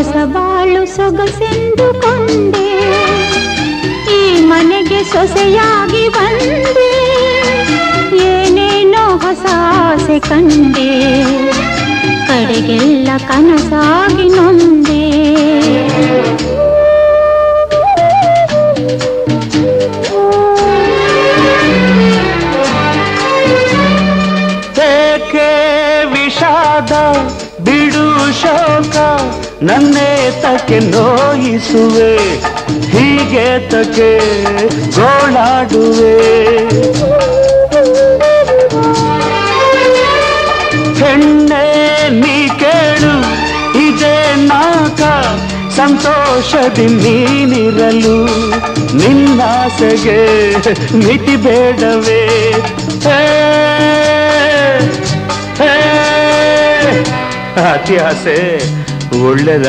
ಹೊಸ ಬಾಳು ಸೊಗಸೆಂದುಕೊಂಡೆ, ಈ ಮನೆಗೆ ಸೊಸೆಯಾಗಿ ಬಂದೆ, ಏನೇನೋ ಹೊಸ ಆಸೆ ಕಂಡೆ, ಕಡೆಗೆಲ್ಲ ಕನಸಾಗಿ ನೊಂದೆ. ಏಕೆ ವಿಷಾದ ಬಿಡು ಶೋಕ, ನನ್ನೇ ತಕ್ಕೆ ನೋಯಿಸುವೆ, ಹೀಗೆ ತಕ್ಕೆ ಗೋಳಾಡುವೆ. ಹೆಣ್ಣೆ ನೀ ಕೇಳು ಇದೇ ನಾಕ, ಸಂತೋಷದಿ ನೀನಿರಲು, ನಿನ್ನಾಸೆಗೆ ಮಿತಿ ಬೇಡವೇ. ಅತಿ ಆಸೆ ಒಳ್ಳೆದಲ್ಲ.